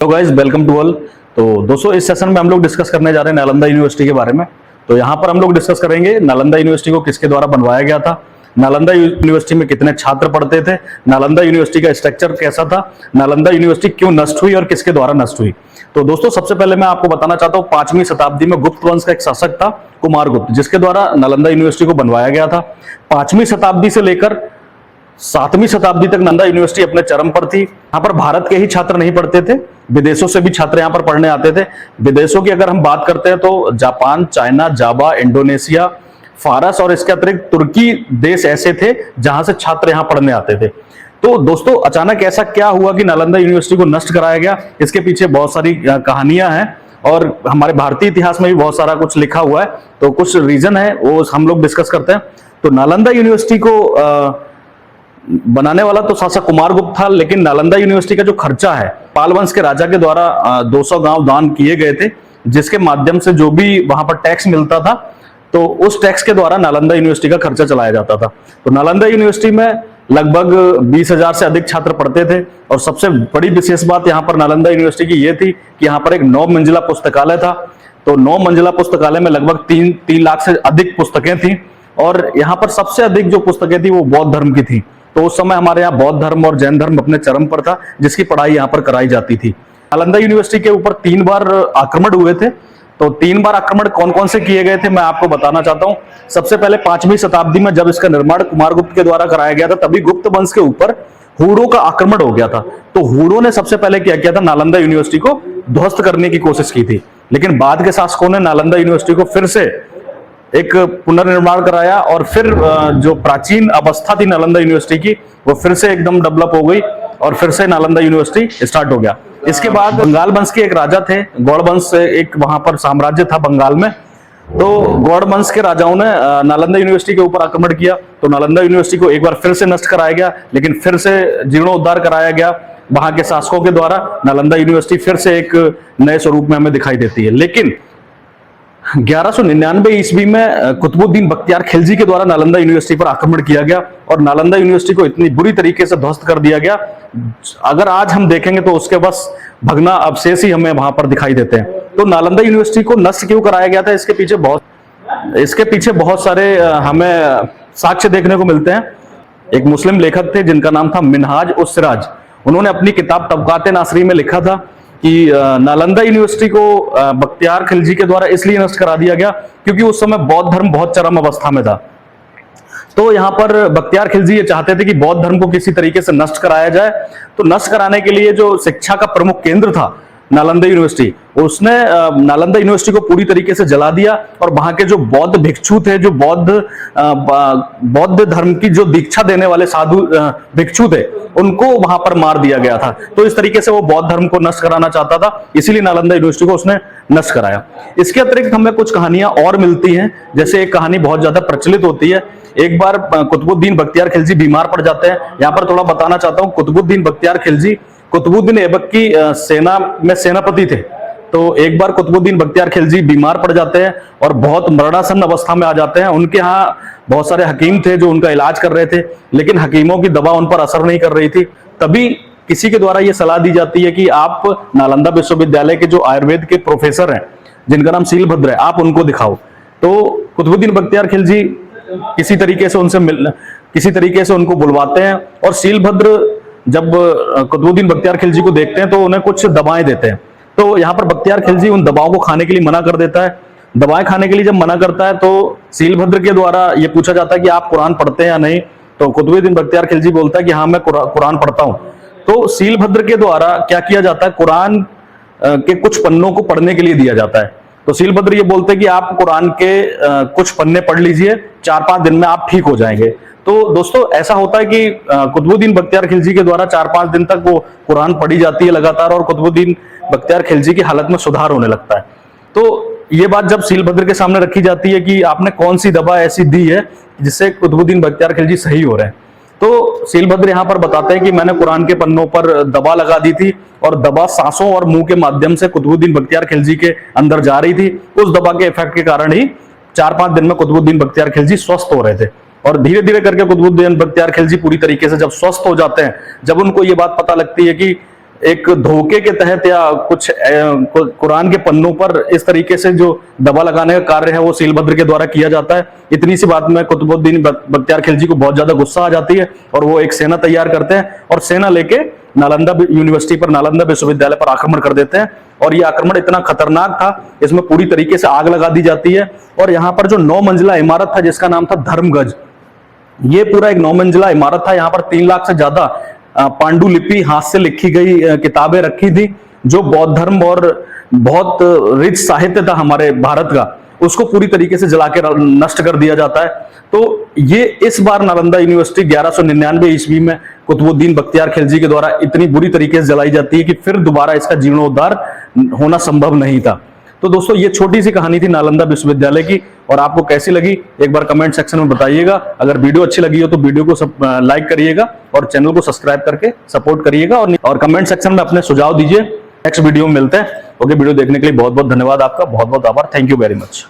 तो guys welcome to all. तो दोस्तों इस सेशन में हम लोग डिस्कस करने जा रहे हैं नालंदा यूनिवर्सिटी के बारे में। तो यहाँ पर हम लोग डिस्कस करेंगे नालंदा यूनिवर्सिटी को किसके द्वारा बनवाया गया था, नालंदा यूनिवर्सिटी में कितने छात्र पढ़ते थे, नालंदा यूनिवर्सिटी का स्ट्रक्चर कैसा था, नालंदा यूनिवर्सिटी क्यों नष्ट हुई और किसके द्वारा नष्ट हुई। तो दोस्तों सबसे पहले मैं आपको बताना चाहता हूँ 5वीं शताब्दी में गुप्त वंश का एक शासक था कुमारगुप्त, जिसके द्वारा नालंदा यूनिवर्सिटी को बनवाया गया था। 5वीं शताब्दी से लेकर 7वीं शताब्दी तक नालंदा यूनिवर्सिटी अपने चरम पर थी। यहाँ पर भारत के ही छात्र नहीं पढ़ते थे, विदेशों से भी छात्र यहाँ पर पढ़ने आते थे। विदेशों की अगर हम बात करते हैं तो जापान, चाइना, जावा, इंडोनेशिया, फारस और इसके अतिरिक्त तुर्की देश ऐसे थे जहां से छात्र यहाँ पढ़ने आते थे। तो दोस्तों अचानक ऐसा क्या हुआ कि नालंदा यूनिवर्सिटी को नष्ट कराया गया, इसके पीछे बहुत सारी कहानियां हैं और हमारे भारतीय इतिहास में भी बहुत सारा कुछ लिखा हुआ है। तो कुछ रीजन है वो हम लोग डिस्कस करते हैं। तो नालंदा यूनिवर्सिटी को बनाने वाला तो शासक कुमारगुप्त था, लेकिन नालंदा यूनिवर्सिटी का जो खर्चा है पाल वंश के राजा के द्वारा 200 गांव दान किए गए थे, जिसके माध्यम से जो भी वहां पर टैक्स मिलता था तो उस टैक्स के द्वारा नालंदा यूनिवर्सिटी का खर्चा चलाया जाता था। तो नालंदा यूनिवर्सिटी में लगभग 20,000 से अधिक छात्र पढ़ते थे और सबसे बड़ी विशेष बात यहाँ पर नालंदा यूनिवर्सिटी की ये थी कि यहाँ पर एक 9 मंजिला पुस्तकालय था। तो 9 मंजिला पुस्तकालय में लगभग 3 लाख से अधिक पुस्तकें थी और यहाँ पर सबसे अधिक जो पुस्तकें थी वो बौद्ध धर्म की थी। तो उस समय हमारे यहाँ बौद्ध धर्म और जैन धर्म अपने चरम पर था, जिसकी पढ़ाई यहाँ पर कराई जाती थी। नालंदा यूनिवर्सिटी के ऊपर 3 बार आक्रमण हुए थे। तो 3 बार आक्रमण कौन कौन से किए गए थे मैं आपको बताना चाहता हूँ। सबसे पहले 5वीं शताब्दी में जब इसका निर्माण कुमारगुप्त के द्वारा कराया गया था, तभी गुप्त वंश के ऊपर हूणों का आक्रमण हो गया था। तो हूणों ने सबसे पहले क्या किया था, नालंदा यूनिवर्सिटी को ध्वस्त करने की कोशिश की थी, लेकिन बाद के शासकों ने नालंदा यूनिवर्सिटी को फिर से एक पुनर्निर्माण कराया और फिर जो प्राचीन अवस्था थी नालंदा यूनिवर्सिटी की वो फिर से एकदम डेवलप हो गई और फिर से नालंदा यूनिवर्सिटी स्टार्ट हो गया। इसके बाद बंगाल वंश के एक राजा थे, गौड़ वंश एक वहां पर साम्राज्य था बंगाल में। तो गौड़ वंश के राजाओं ने नालंदा यूनिवर्सिटी के ऊपर आक्रमण किया। तो नालंदा यूनिवर्सिटी को एक बार फिर से नष्ट कराया गया, लेकिन फिर से जीर्णोद्धार कराया गया वहां के शासकों के द्वारा। नालंदा यूनिवर्सिटी फिर से एक नए स्वरूप में हमें दिखाई देती है। लेकिन 1199 ईस्वी में कुतुबुद्दीन बख्तियार खिलजी के द्वारा नालंदा यूनिवर्सिटी पर आक्रमण किया गया और नालंदा यूनिवर्सिटी को इतनी बुरी तरीके से ध्वस्त कर दिया गया, अगर आज हम देखेंगे तो उसके बस भगना अवशेष ही हमें वहां पर दिखाई देते हैं। तो नालंदा यूनिवर्सिटी को नष्ट क्यों कराया गया था, इसके पीछे बहुत सारे हमें साक्ष्य देखने को मिलते हैं। एक मुस्लिम लेखक थे जिनका नाम था मिनहाज उस सिराज। उन्होंने अपनी किताब तबकात नासरी में लिखा था कि नालंदा यूनिवर्सिटी को बख्तियार खिलजी के द्वारा इसलिए नष्ट करा दिया गया क्योंकि उस समय बौद्ध धर्म बहुत चरम अवस्था में था। तो यहाँ पर बख्तियार खिलजी ये चाहते थे कि बौद्ध धर्म को किसी तरीके से नष्ट कराया जाए। तो नष्ट कराने के लिए जो शिक्षा का प्रमुख केंद्र था नालंदा यूनिवर्सिटी, उसने नालंदा यूनिवर्सिटी को पूरी तरीके से जला दिया और वहां के जो बौद्ध भिक्षु थे, जो बौद्ध धर्म की जो दीक्षा देने वाले साधु भिक्षु थे, उनको वहां पर मार दिया गया था। तो इस तरीके से वो बौद्ध धर्म को नष्ट कराना चाहता था, इसीलिए नालंदा यूनिवर्सिटी को उसने नष्ट कराया। इसके अतिरिक्त हमें कुछ कहानियां और मिलती हैं। जैसे एक कहानी बहुत ज्यादा प्रचलित होती है। एक बार कुतुबुद्दीन बख्तियार खिलजी बीमार पड़ जाते हैं। यहाँ पर थोड़ा बताना चाहता हूँ, कुतुबुद्दीन बख्तियार खिलजी कुतुबुद्दीन ऐबक की सेना में सेनापति थे। तो एक बार कुतुबुद्दीन बख्तियार खिलजी बीमार पड़ जाते हैं और बहुत मरणासन्न अवस्था में आ जाते हैं। उनके यहाँ बहुत सारे हकीम थे जो उनका इलाज कर रहे थे, लेकिन हकीमों की दवा उन पर असर नहीं कर रही थी। तभी किसी के द्वारा यह सलाह दी जाती है कि आप नालंदा विश्वविद्यालय के जो आयुर्वेद के प्रोफेसर हैं, जिनका नाम सीलभद्र है, आप उनको दिखाओ। तो कुतुबुद्दीन बख्तियार खिलजी किसी तरीके से उनको बुलवाते हैं और सीलभद्र जब कुतुबुद्दीन बख्तियार खिलजी को देखते हैं तो उन्हें कुछ दवाएं देते हैं। तो यहाँ पर बख्तियार खिलजी उन दवाओं को खाने के लिए मना कर देता है। दवाएं खाने के लिए जब मना करता है तो सीलभद्र के द्वारा ये पूछा जाता है कि आप कुरान पढ़ते हैं या नहीं। तो कुतुबुद्दीन बख्तियार खिलजी बोलता है कि हाँ मैं कुरान पढ़ता हूँ। तो सीलभद्र के द्वारा क्या किया जाता है, कुरान के कुछ पन्नों को पढ़ने के लिए दिया जाता है। तो सीलभद्र ये बोलते हैं कि आप कुरान के कुछ पन्ने पढ़ लीजिए, 4-5 दिन में आप ठीक हो जाएंगे। तो दोस्तों ऐसा होता है कि कुतुबुद्दीन बख्तियार खिलजी के द्वारा 4-5 दिन तक वो कुरान पढ़ी जाती है लगातार और कुतुबुद्दीन बख्तियार खिलजी की हालत में सुधार होने लगता है। तो ये बात जब सीलभद्र के सामने रखी जाती है कि आपने कौन सी दवा ऐसी दी है जिससे कुतुबुद्दीन बख्तियार खिलजी सही हो रहे हैं, तो सीलभद्र यहाँ पर बताते हैं कि मैंने कुरान के पन्नों पर दवा लगा दी थी और दवा सांसों और मुंह के माध्यम से कुतुबुद्दीन बख्तियार खिलजी के अंदर जा रही थी। उस दवा के इफेक्ट के कारण ही 4-5 दिन में कुतुबुद्दीन बख्तियार खिलजी स्वस्थ हो रहे थे। और धीरे धीरे करके कुतुबुद्दीन बख्तियार खिलजी पूरी तरीके से जब स्वस्थ हो जाते हैं, जब उनको ये बात पता लगती है कि एक धोखे के तहत या कुछ कुरान के पन्नों पर इस तरीके से जो दबा लगाने का कार्य है वो सीलभद्र के द्वारा किया जाता है। इतनी सी बात में कुतुबुद्दीन बख्तियार खिलजी को बहुत ज्यादा गुस्सा आ जाती है और वो एक सेना तैयार करते हैं और सेना लेके नालंदा यूनिवर्सिटी पर, नालंदा विश्वविद्यालय पर आक्रमण कर देते हैं। और ये आक्रमण इतना खतरनाक था, इसमें पूरी तरीके से आग लगा दी जाती है। और यहाँ पर जो 9 मंजिला इमारत था जिसका नाम था धर्मगज, ये पूरा एक 9 मंजिला इमारत था। यहाँ पर 3 लाख से ज्यादा पांडुलिपि हाथ से लिखी गई किताबें रखी थी, जो बौद्ध धर्म और बहुत रिच साहित्य था हमारे भारत का, उसको पूरी तरीके से जला के नष्ट कर दिया जाता है। तो ये इस बार नालंदा यूनिवर्सिटी 1199 ईस्वी में कुतुबुद्दीन बख्तियार खिलजी के द्वारा इतनी बुरी तरीके से जलाई जाती है कि फिर दोबारा इसका जीर्णोद्धार होना संभव नहीं था। तो दोस्तों ये छोटी सी कहानी थी नालंदा विश्वविद्यालय की, और आपको कैसी लगी एक बार कमेंट सेक्शन में बताइएगा। अगर वीडियो अच्छी लगी हो तो वीडियो को लाइक करिएगा और चैनल को सब्सक्राइब करके सपोर्ट करिएगा, और कमेंट सेक्शन में अपने सुझाव दीजिए। नेक्स्ट वीडियो में मिलते हैं। ओके, वीडियो देखने के लिए बहुत बहुत धन्यवाद आपका, बहुत बहुत आभार। Thank you very much.